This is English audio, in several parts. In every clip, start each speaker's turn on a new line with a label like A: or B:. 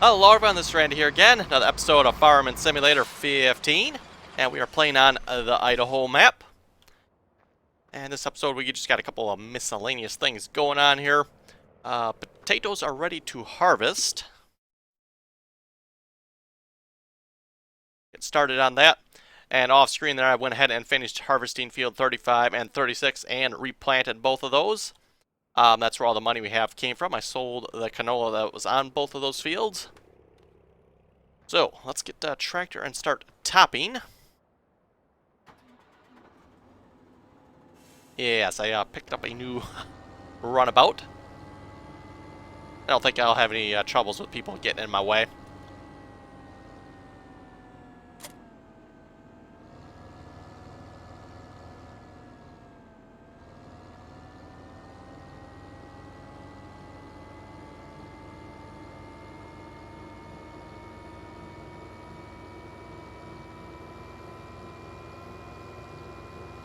A: Hello everyone, this is Randy here again, another episode of Fireman Simulator 15, and we are playing on the Idaho map. And this episode we just got a couple of miscellaneous things going on here. Potatoes are ready to harvest. Get started on that. And off screen there I went ahead and finished harvesting field 35 and 36 and replanted both of those. That's where all the money we have came from. I sold the canola that was on both of those fields. So, let's get the tractor and start topping. Yes, I picked up a new runabout. I don't think I'll have any troubles with people getting in my way.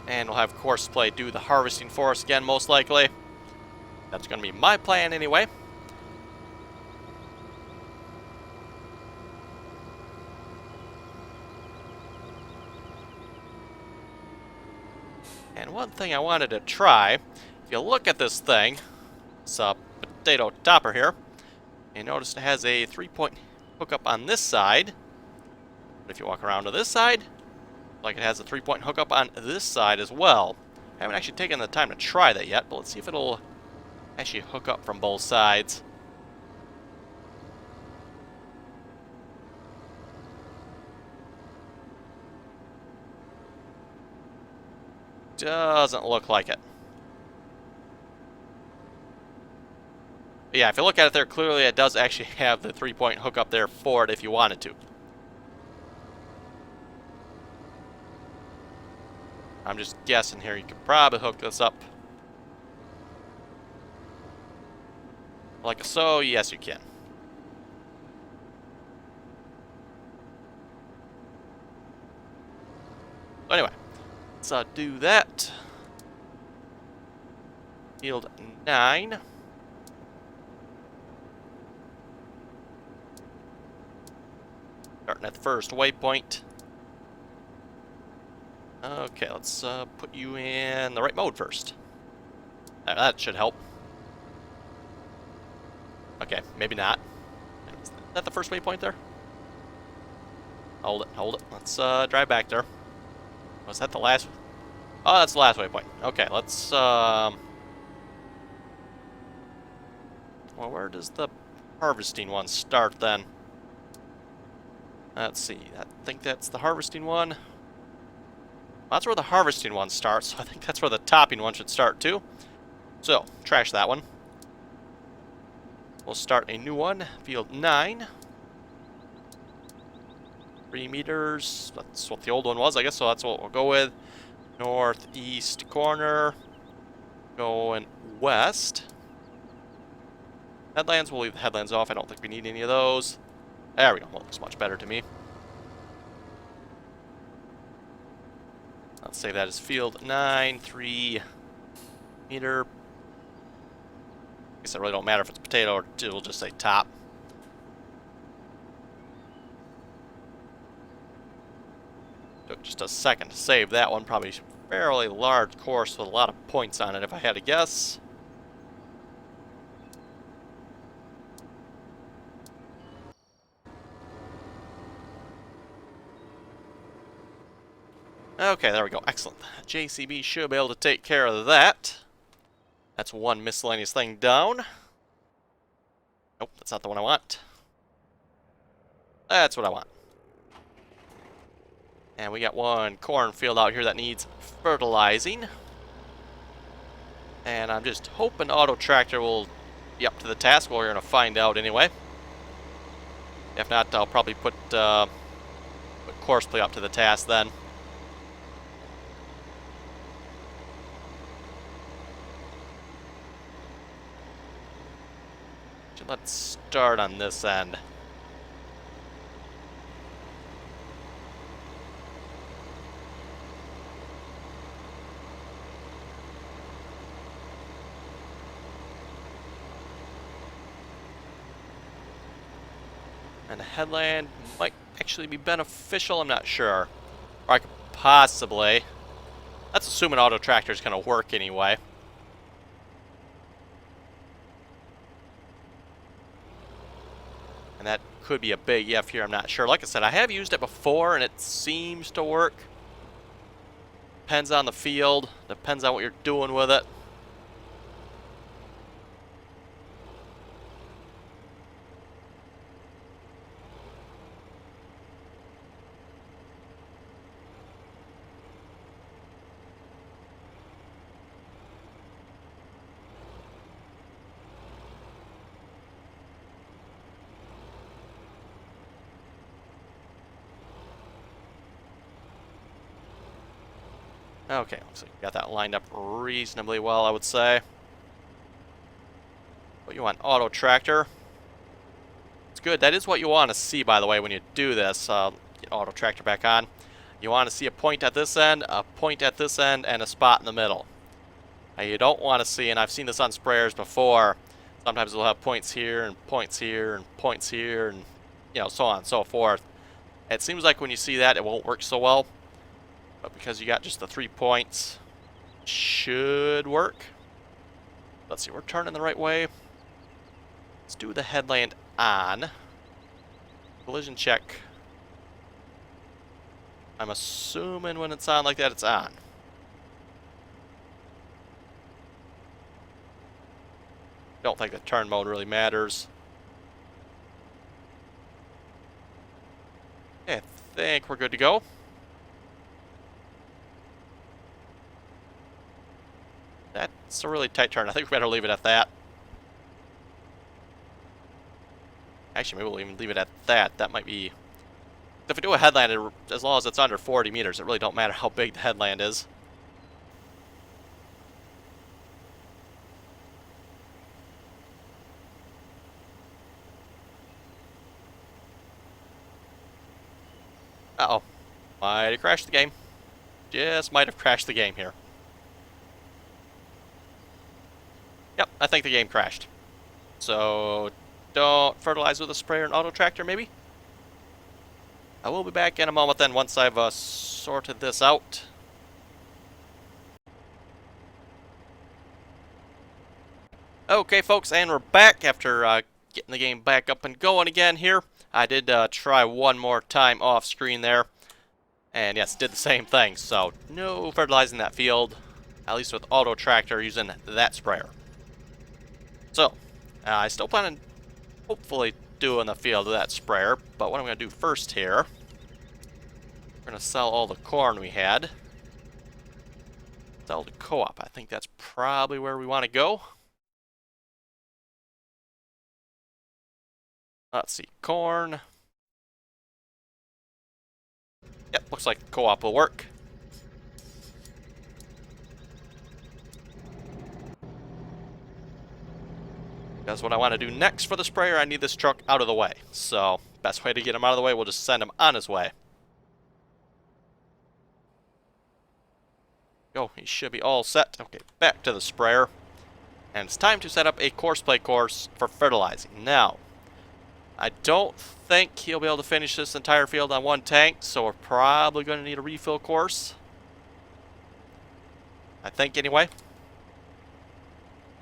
A: And we'll have Course Play do the harvesting for us again, most likely. That's going to be my plan anyway. And one thing I wanted to try, if you look at this thing, it's a potato topper here, you notice it has a 3-point hookup on this side. But if you walk around to this side, like it has a 3-point hookup on this side as well. I haven't actually taken the time to try that yet, but let's see if it'll actually hook up from both sides. Doesn't look like it. But yeah, if you look at it there, clearly it does actually have the 3-point hookup there for it if you wanted to. I'm just guessing here, you could probably hook this up like so. Yes, you can. So anyway, let's do that. Field 9. Starting at the first waypoint. Okay, let's put you in the right mode first. That should help. Okay, maybe not. Is that the first waypoint there? Hold it, hold it. Let's drive back there. Was that the last? Oh, that's the last waypoint. Okay, let's well, where does the harvesting one start then? Let's see. I think that's the harvesting one. That's where the harvesting one starts, so I think that's where the topping one should start too. So, trash that one. We'll start a new one, field 9. 3 meters, that's what the old one was, I guess, so that's what we'll go with. Northeast corner, going west. Headlands, we'll leave the headlands off, I don't think we need any of those. There we go, well, looks much better to me. Let's say that is field 9, 3 meter. I guess it really don't matter if it's potato or we'll just say top. Took just a second to save that one. Probably fairly large course with a lot of points on it if I had to guess. Okay, there we go. Excellent. JCB should be able to take care of that. That's one miscellaneous thing down. Nope, that's not the one I want. That's what I want. And we got one cornfield out here that needs fertilizing. And I'm just hoping Auto Tractor will be up to the task. Well, we're going to find out anyway. If not, I'll probably put Course Play up to the task then. Let's start on this end. And a headland might actually be beneficial, I'm not sure. Or I could possibly... Let's assume an auto tractor is going to work anyway. And that could be a big if here, I'm not sure. Like I said, I have used it before and it seems to work. Depends on the field, depends on what you're doing with it. Okay, looks like we got that lined up reasonably well, I would say. What you want, auto tractor. It's good. That is what you want to see, by the way, when you do this. Get auto tractor back on. You want to see a point at this end, a point at this end, and a spot in the middle. Now, you don't want to see, and I've seen this on sprayers before, sometimes they'll have points here, and points here, and points here, and so on and so forth. It seems like when you see that, it won't work so well. But because you got just the 3 points, it should work. Let's see, we're turning the right way. Let's do the headland on. Collision check. I'm assuming when it's on like that, it's on. Don't think the turn mode really matters. Okay, I think we're good to go. That's a really tight turn. I think we better leave it at that. Actually, maybe we'll even leave it at that. That might be... If we do a headland, as long as it's under 40 meters, it really don't matter how big the headland is. Uh-oh. Might have crashed the game. Just might have crashed the game here. Yep, I think the game crashed. So, don't fertilize with a sprayer and auto tractor, maybe? I will be back in a moment then once I've sorted this out. Okay, folks, and we're back after getting the game back up and going again here. I did try one more time off screen there. And yes, did the same thing. So, no fertilizing that field, at least with auto tractor using that sprayer. So, I still plan on hopefully doing the field with that sprayer, but what I'm going to do first here, we're going to sell all the corn we had. Sell to co-op. I think that's probably where we want to go. Let's see, corn. Yep, looks like co-op will work. Because what I want to do next for the sprayer, I need this truck out of the way. So, best way to get him out of the way, we'll just send him on his way. Go, he should be all set. Okay, back to the sprayer. And it's time to set up a course play course for fertilizing. Now, I don't think he'll be able to finish this entire field on one tank, so we're probably going to need a refill course. I think, anyway.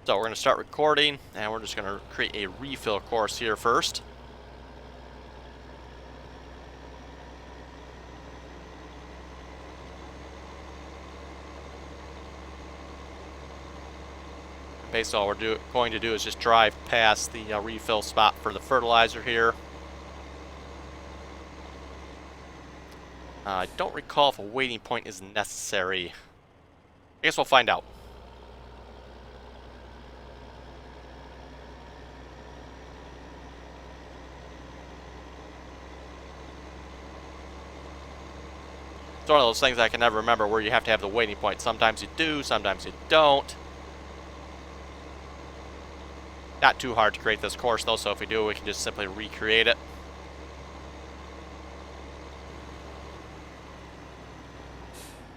A: So we're going to start recording, and we're just going to create a refill course here first. Basically all we're going to do is just drive past the refill spot for the fertilizer here. I don't recall if a waiting point is necessary. I guess we'll find out. It's one of those things I can never remember where you have to have the waiting point. Sometimes you do, sometimes you don't. Not too hard to create this course though, so if we do, we can just simply recreate it.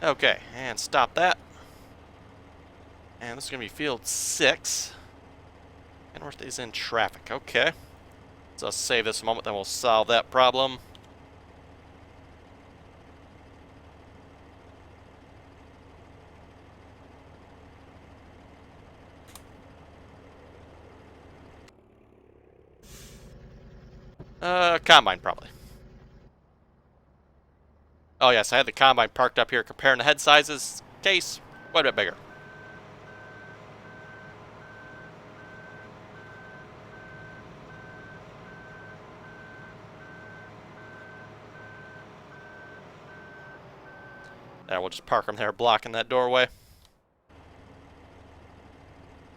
A: Okay, and stop that. And this is going to be field 6. And North is in traffic, okay. Let's save this a moment, then we'll solve that problem. Combine, probably. Oh yes, I had the combine parked up here comparing the head sizes. Case, quite a bit bigger. There, we'll just park them there, blocking that doorway.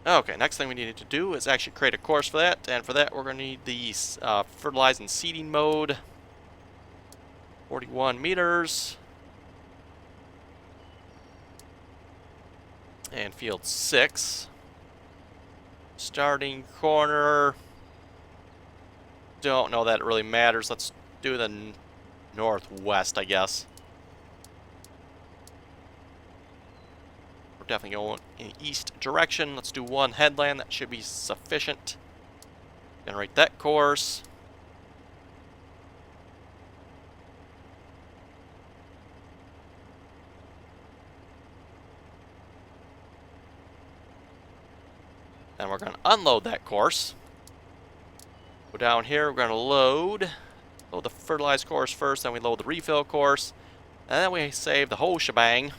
A: Okay, next thing we need to do is actually create a course for that, and for that we're going to need the fertilize and seeding mode. 41 meters. And field 6. Starting corner. Don't know that it really matters. Let's do the northwest, I guess. We're definitely going in the east direction. Let's do one headland. That should be sufficient. Generate that course. Then we're going to unload that course. Go down here, we're going to load the fertilized course first, then we load the refill course, and then we save the whole shebang.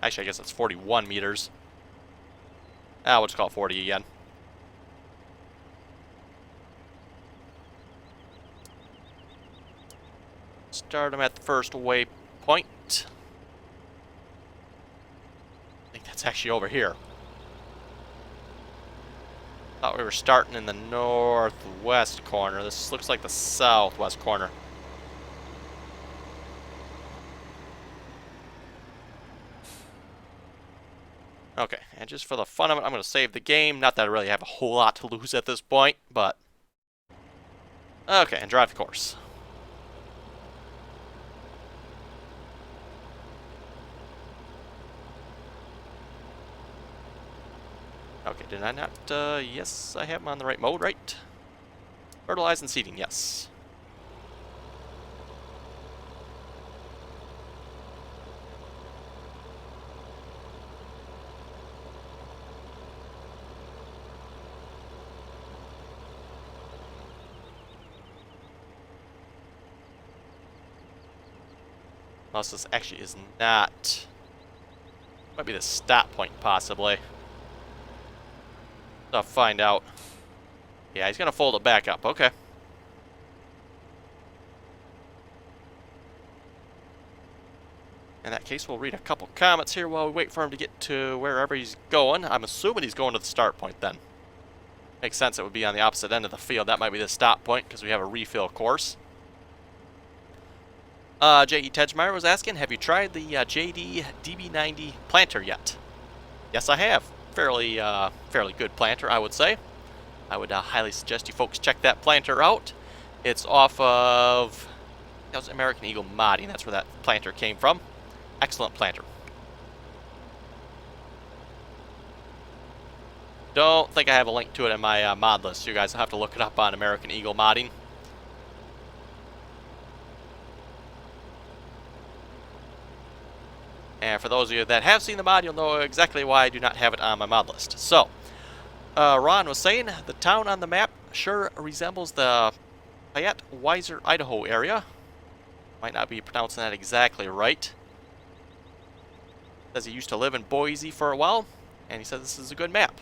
A: Actually, I guess it's 41 meters. We'll just call it 40 again. Start them at the first waypoint. I think that's actually over here. Thought we were starting in the northwest corner. This looks like the southwest corner. Okay, and just for the fun of it, I'm going to save the game. Not that I really have a whole lot to lose at this point, but... Okay, and drive the course. Okay, did I not? Yes, I have them on the right mode, right? Fertilize and seeding, yes. Unless this actually is not... Might be the stop point, possibly. I'll find out. Yeah, he's going to fold it back up. Okay. In that case, we'll read a couple comments here while we wait for him to get to wherever he's going. I'm assuming he's going to the start point then. Makes sense it would be on the opposite end of the field. That might be the stop point because we have a refill course. J.E. Tedgemeyer was asking, have you tried the JD DB90 planter yet? Yes, I have. Fairly good planter, I would say. I would highly suggest you folks check that planter out. It's off of... That was American Eagle modding. That's where that planter came from. Excellent planter. Don't think I have a link to it in my mod list. You guys will have to look it up on American Eagle modding. And for those of you that have seen the mod, you'll know exactly why I do not have it on my mod list. So, Ron was saying, the town on the map sure resembles the Payette Weiser, Idaho area. Might not be pronouncing that exactly right. Says he used to live in Boise for a while, and he says this is a good map.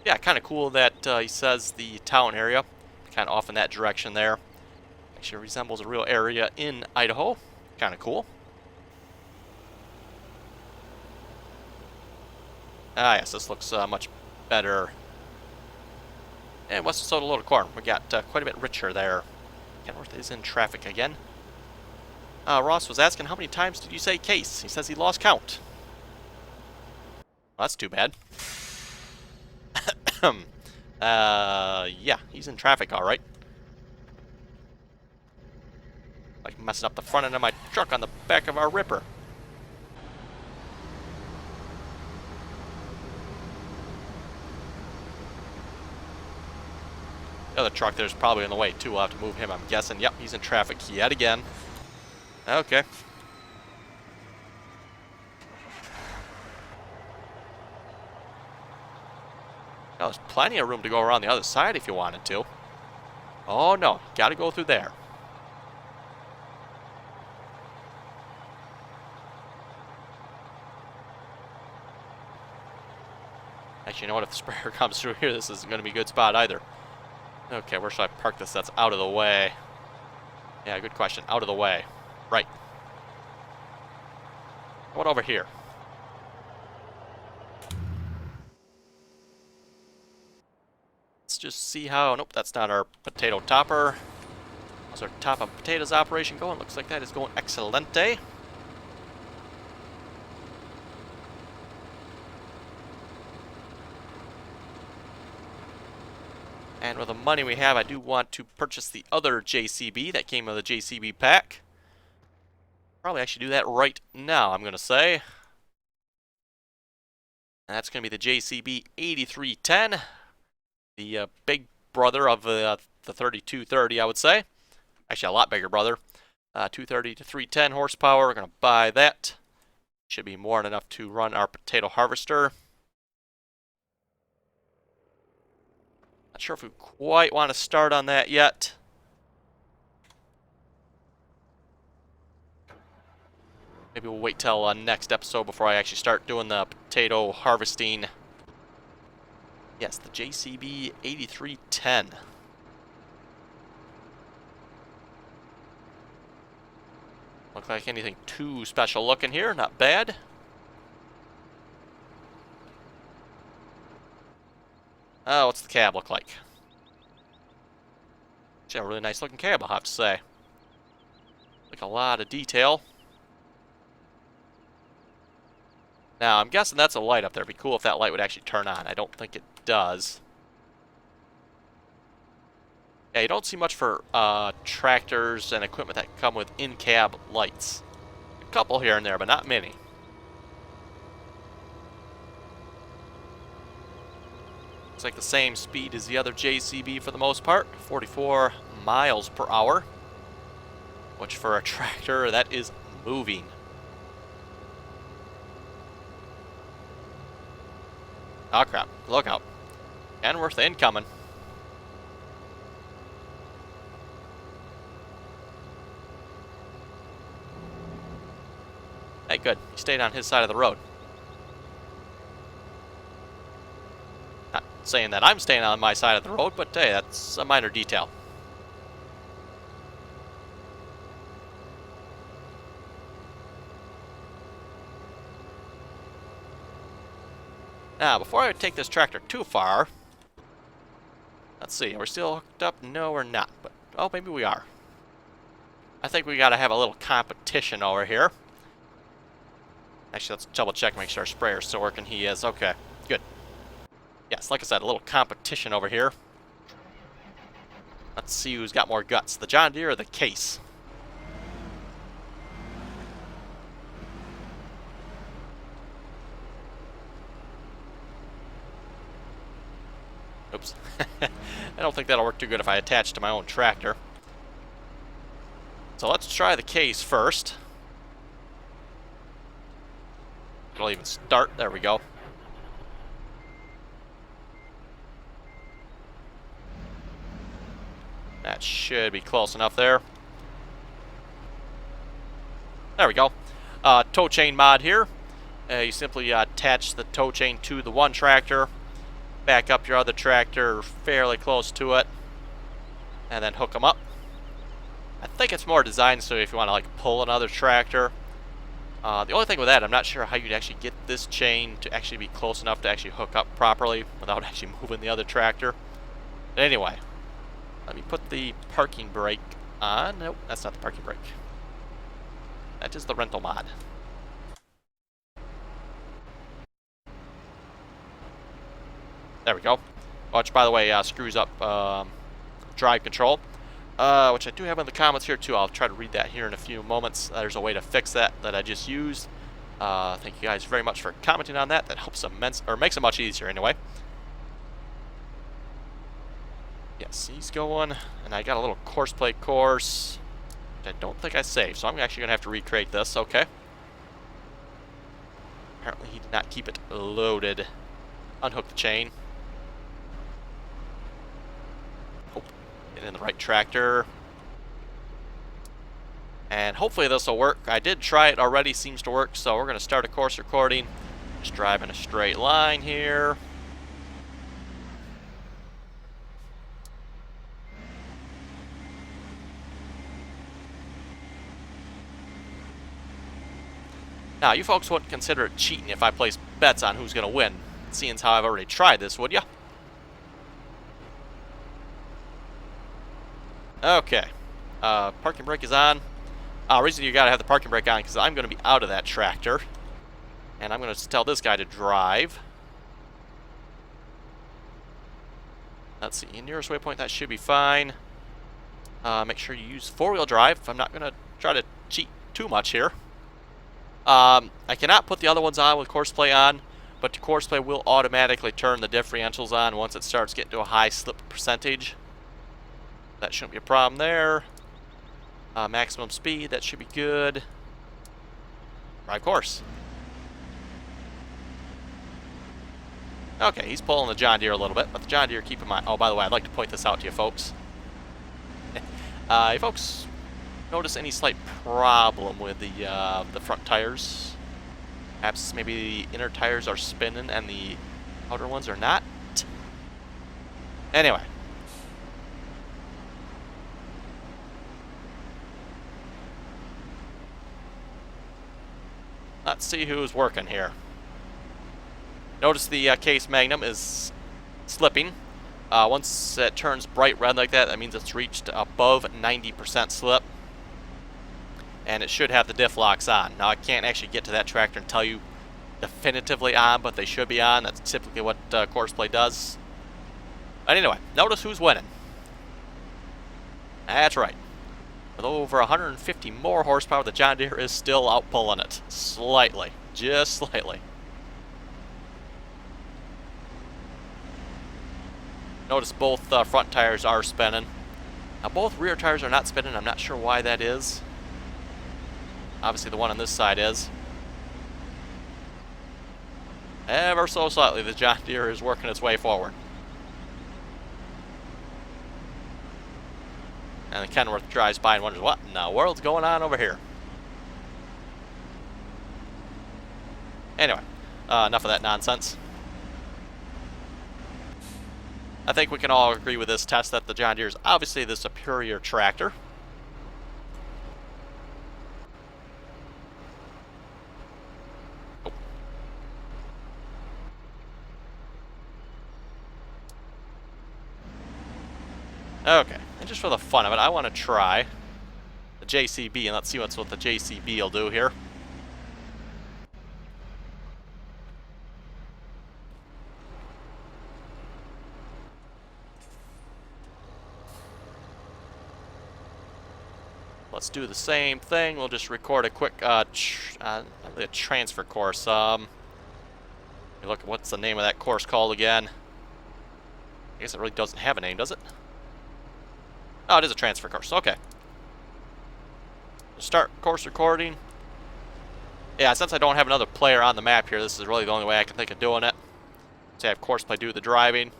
A: Yeah, kind of cool that he says the town area, kind of off in that direction there. Actually resembles a real area in Idaho. Kind of cool. Ah, yes, this looks much better. And West Soda Loaded Corn, we got quite a bit richer there. Kenworth is in traffic again. Ross was asking, how many times did you say case? He says he lost count. Well, that's too bad. Yeah, he's in traffic, all right. Like messing up the front end of my truck on the back of our Ripper. The other truck there's probably in the way too. We'll have to move him, I'm guessing. Yep, he's in traffic yet again. Okay. Now, there's plenty of room to go around the other side if you wanted to. Oh no, gotta go through there. Actually, you know what? If the sprayer comes through here, this isn't going to be a good spot either. Okay, where should I park this that's out of the way? Yeah, good question. Out of the way. Right. What over here? Let's just see how... Nope, that's not our potato topper. How's our top of potatoes operation going? Looks like that is going excelente. And with the money we have, I do want to purchase the other JCB that came with the JCB pack. Probably actually do that right now, I'm going to say. And that's going to be the JCB 8310. The big brother of the 3230, I would say. Actually, a lot bigger brother. 230 to 310 horsepower. We're going to buy that. Should be more than enough to run our potato harvester. Not sure if we quite want to start on that yet. Maybe we'll wait till next episode before I actually start doing the potato harvesting. Yes, the JCB 8310. Look like anything too special looking here. Not bad. Oh, what's the cab look like? Actually, a really nice looking cab, I'll have to say. Like a lot of detail. Now, I'm guessing that's a light up there. It'd be cool if that light would actually turn on. I don't think it does. Yeah, you don't see much for tractors and equipment that come with in-cab lights. A couple here and there, but not many. Looks like the same speed as the other JCB for the most part. 44 miles per hour. Which for a tractor, that is moving. Oh crap, look out. Kenworth incoming. Hey, good. He stayed on his side of the road. Not saying that I'm staying on my side of the road, but hey, that's a minor detail. Now, before I take this tractor too far, let's see, are we still hooked up? No, we're not, but, oh, maybe we are. I think we gotta have a little competition over here. Actually, let's double check, make sure our sprayer's still working. He is. Okay, good. Yes, like I said, a little competition over here. Let's see who's got more guts, the John Deere or the Case. Oops. I don't think that'll work too good if I attach to my own tractor. So let's try the Case first. It'll even start. There we go. That should be close enough there. There we go. Tow chain mod here. You simply attach the tow chain to the one tractor, back up your other tractor fairly close to it, and then hook them up. I think it's more designed so if you want to like pull another tractor. The only thing with that, I'm not sure how you'd actually get this chain to actually be close enough to actually hook up properly without actually moving the other tractor. But anyway, let me put the parking brake on. Nope, that's not the parking brake. That is the rental mod. There we go. Which, by the way, screws up drive control. Which I do have in the comments here too. I'll try to read that here in a few moments. There's a way to fix that I just used. Thank you guys very much for commenting on that. That helps makes it much easier anyway. Yes, he's going, and I got a little course play course, which I don't think I saved, so I'm actually going to have to recreate this. Okay. Apparently he did not keep it loaded. Unhook the chain. Oh, get in the right tractor. And hopefully this will work. I did try it already, seems to work, so we're going to start a course recording. Just drive in a straight line here. Now, you folks wouldn't consider it cheating if I place bets on who's going to win, seeing as how I've already tried this, would ya? Okay. Parking brake is on. Reason you gotta have the parking brake on because I'm going to be out of that tractor. And I'm going to tell this guy to drive. Let's see, nearest waypoint, that should be fine. Make sure you use four-wheel drive. I'm not going to try to cheat too much here. I cannot put the other ones on with course play on, but the course play will automatically turn the differentials on once it starts getting to a high slip percentage. That shouldn't be a problem there. Maximum speed, that should be good. Right course. Okay, he's pulling the John Deere a little bit, but the John Deere, keep in mind. Oh, by the way, I'd like to point this out to you folks. You folks notice any slight problem with the front tires? Perhaps maybe the inner tires are spinning and the outer ones are not? Anyway. Let's see who's working here. Notice the case magnum is slipping. Once it turns bright red like that, that means it's reached above 90% slip. And it should have the diff locks on. Now, I can't actually get to that tractor and tell you definitively on, but they should be on. That's typically what course play does. But anyway, notice who's winning. That's right. With over 150 more horsepower, the John Deere is still out pulling it. Slightly. Just slightly. Notice both front tires are spinning. Now, both rear tires are not spinning. I'm not sure why that is. Obviously, the one on this side is. Ever so slightly, the John Deere is working its way forward. And the Kenworth drives by and wonders, what in the world's going on over here? Anyway, enough of that nonsense. I think we can all agree with this test that the John Deere is obviously the superior tractor. Oh. Okay, and just for the fun of it, I want to try the JCB, and let's see what the JCB will do here. Let's do the same thing. We'll just record a quick a transfer course. Look, what's the name of that course called again? I guess it really doesn't have a name, does it? Oh, it is a transfer course. Okay. We'll start course recording. Yeah, since I don't have another player on the map here, this is really the only way I can think of doing it. So I have course play do the driving.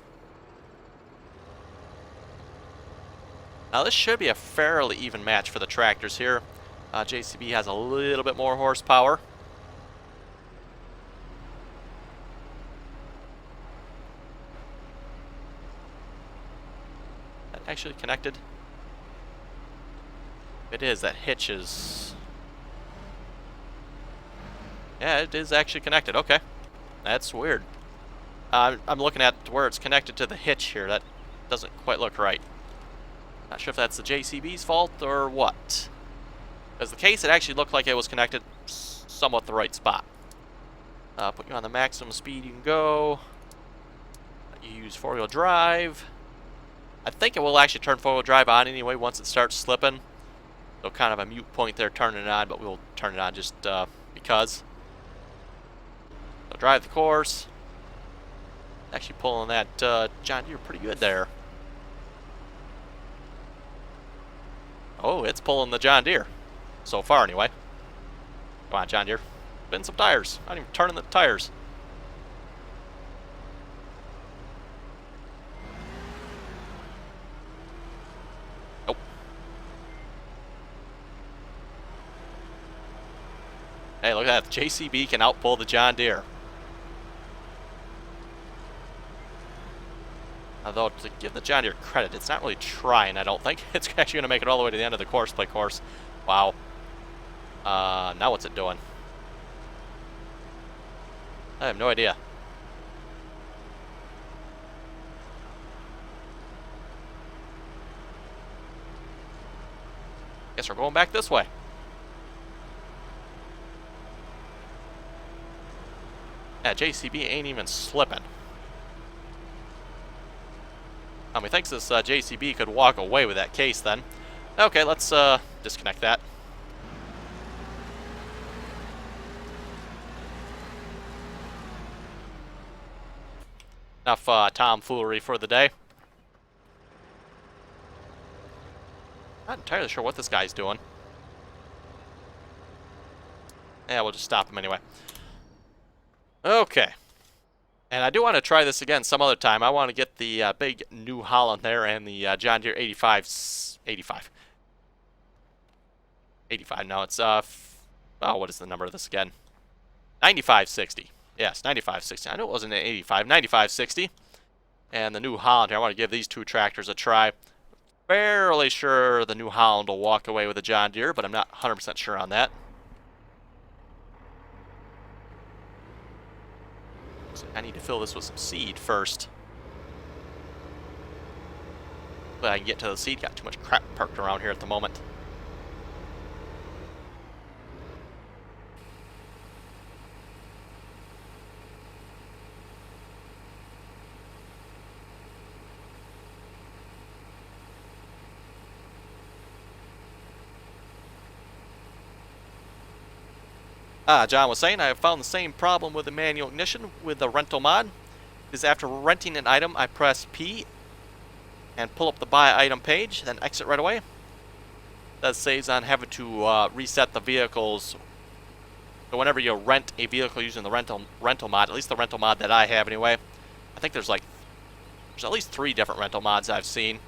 A: Now this should be a fairly even match for the tractors here. JCB has a little bit more horsepower. That actually connected? It is, that hitch is... Yeah, it is actually connected, okay. That's weird. I'm looking at where it's connected to the hitch here. That doesn't quite look right. Not sure if that's the JCB's fault or what. Because the case, it actually looked like it was connected somewhat the right spot. Put you on the maximum speed you can go. You use four-wheel drive. I think it will actually turn four-wheel drive on anyway once it starts slipping. So kind of a mute point there turning it on, but we'll turn it on just because. So drive the course. Actually pulling that John Deere pretty good there. Oh, it's pulling the John Deere. So far, anyway. Come on, John Deere. Spin some tires. Not even turning the tires. Nope. Hey, look at that. The JCB can outpull the John Deere. Although, to give the John Deere credit, it's not really trying, I don't think. It's actually going to make it all the way to the end of the course play course. Wow. Now what's it doing? I have no idea. Guess we're going back this way. Yeah, JCB ain't even slipping. Methinks this JCB could walk away with that case then. Okay, let's disconnect that. Enough tomfoolery for the day. Not entirely sure what this guy's doing. Yeah, we'll just stop him anyway. Okay. And I do want to try this again some other time. I want to get the big New Holland there and the John Deere 85. No, it's, oh, what is the number of this again? 9560. Yes, 9560. I know it wasn't an 85. 9560. And the New Holland here. I want to give these two tractors a try. Fairly sure the New Holland will walk away with the John Deere, but I'm not 100% sure on that. I need to fill this with some seed first. But I can get to the seed. Got too much crap parked around here at the moment. John was saying, I have found the same problem with the manual ignition with the rental mod. Is after renting an item, I press P and pull up the buy item page, then exit right away. That saves on having to reset the vehicles. So whenever you rent a vehicle using the rental mod, at least the rental mod that I have anyway, I think there's at least 3 different rental mods I've seen.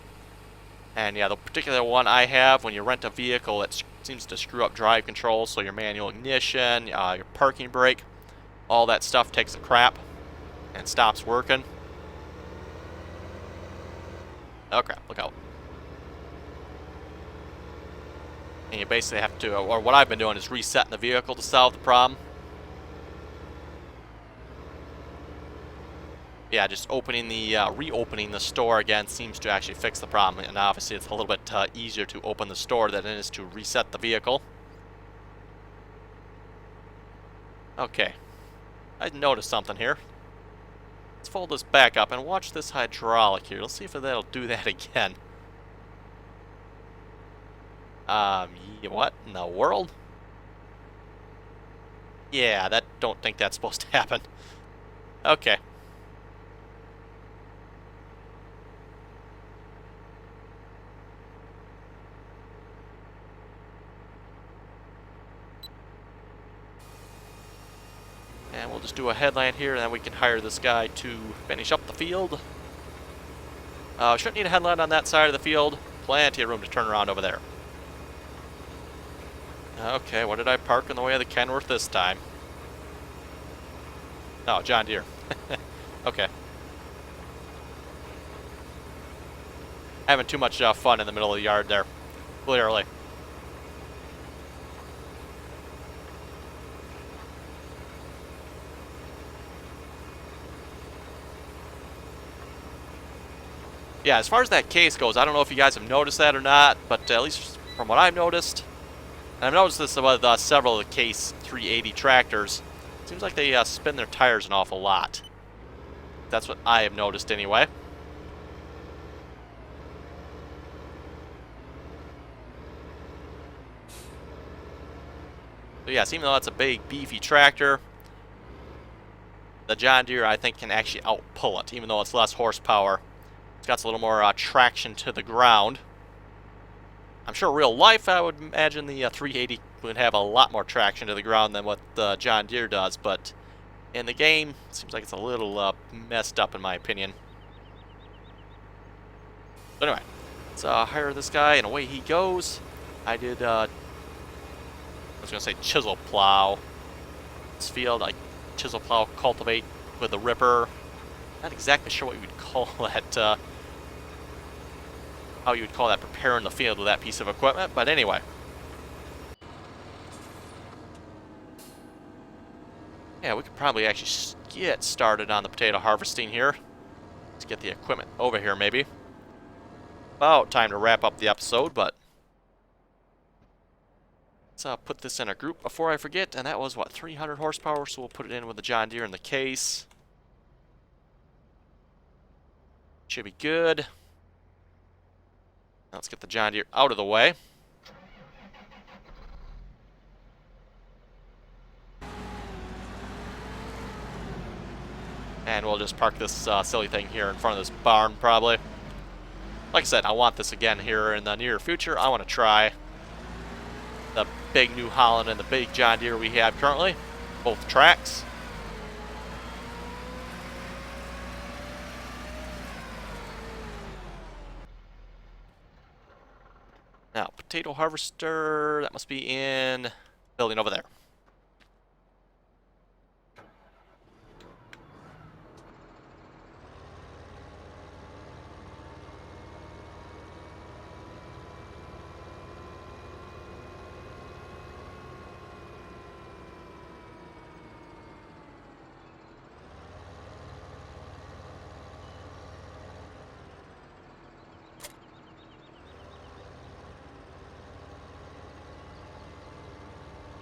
A: And yeah, the particular one I have, when you rent a vehicle, it seems to screw up drive control, so your manual ignition, your parking brake, all that stuff takes a crap and stops working. Oh crap, look out. And you basically have to, or what I've been doing is resetting the vehicle to solve the problem. Yeah, just reopening the store again seems to actually fix the problem. And obviously it's a little bit easier to open the store than it is to reset the vehicle. Okay. I noticed something here. Let's fold this back up and watch this hydraulic here. Let's see if that'll do that again. What in the world? Yeah, don't think that's supposed to happen. Okay. And we'll just do a headland here, and then we can hire this guy to finish up the field. Shouldn't need a headland on that side of the field. Plenty of room to turn around over there. Okay, what did I park in the way of the Kenworth this time? Oh, John Deere. Okay. Having too much fun in the middle of the yard there. Clearly. Yeah, as far as that case goes, I don't know if you guys have noticed that or not, but at least from what I've noticed, and I've noticed this with several of the Case 380 tractors, it seems like they spin their tires an awful lot. That's what I have noticed anyway. So yes, even though that's a big, beefy tractor, the John Deere, I think, can actually outpull it, even though it's less horsepower. It's got a little more traction to the ground. I'm sure real life, I would imagine the 380 would have a lot more traction to the ground than what the John Deere does, but in the game, it seems like it's a little messed up in my opinion. But anyway, let's hire this guy, and away he goes. I did, I was going to say chisel plow this field. I chisel plow cultivate with the ripper. Not exactly sure what you would call that, how you would call that preparing the field with that piece of equipment, but anyway. Yeah, we could probably actually get started on the potato harvesting here. Let's get the equipment over here maybe. About time to wrap up the episode, but let's put this in a group before I forget, and that was, what, 300 horsepower, so we'll put it in with the John Deere in the case. Should be good. Now let's get the John Deere out of the way. And we'll just park this silly thing here in front of this barn, probably. Like I said, I want this again here in the near future. I want to try the big New Holland and the big John Deere we have currently. Both tracks. Now, potato harvester, that must be in building over there.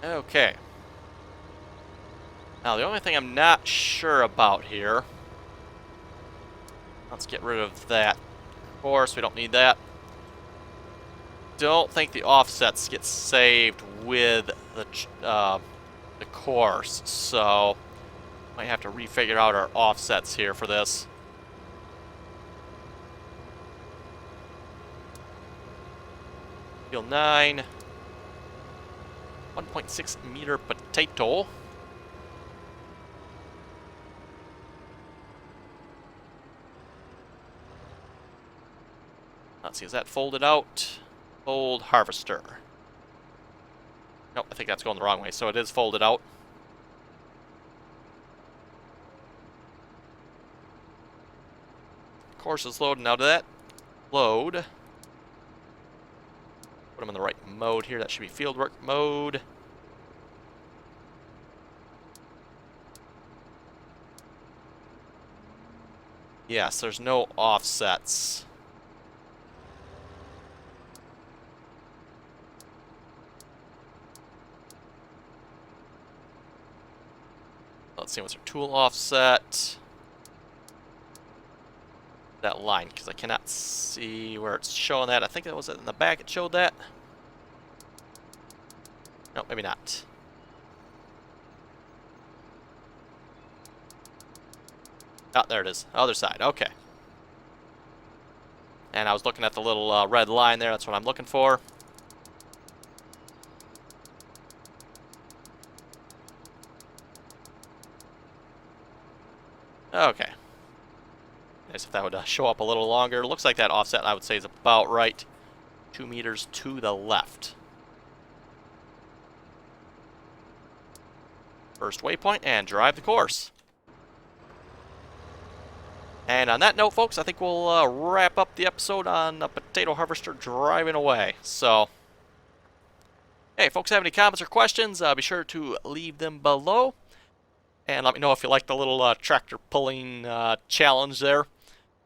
A: Okay. Now, the only thing I'm not sure about here... Let's get rid of that. Of course, we don't need that. Don't think the offsets get saved with the course, so... Might have to refigure out our offsets here for this. Field 9... 1.6 meter potato. Let's see, is that folded out? Fold harvester. Nope, I think that's going the wrong way, so it is folded out. Course is loading out of that. Load. Put them in the right mode here. That should be fieldwork mode. Yes, there's no offsets. Let's see, what's our tool offset? That line, because I cannot see where it's showing that. I think that was in the back it showed that. No, maybe not. Oh, there it is. Other side. Okay. And I was looking at the little red line there. That's what I'm looking for. Okay. Nice if that would show up a little longer. Looks like that offset, I would say, is about right. 2 meters to the left. First waypoint, and drive the course. And on that note, folks, I think we'll wrap up the episode on the potato harvester driving away. So, hey, folks, have any comments or questions, be sure to leave them below. And let me know if you like the little tractor pulling challenge there.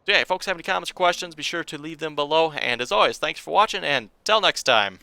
A: So, yeah, if folks have any comments or questions, be sure to leave them below. And as always, thanks for watching, and till next time.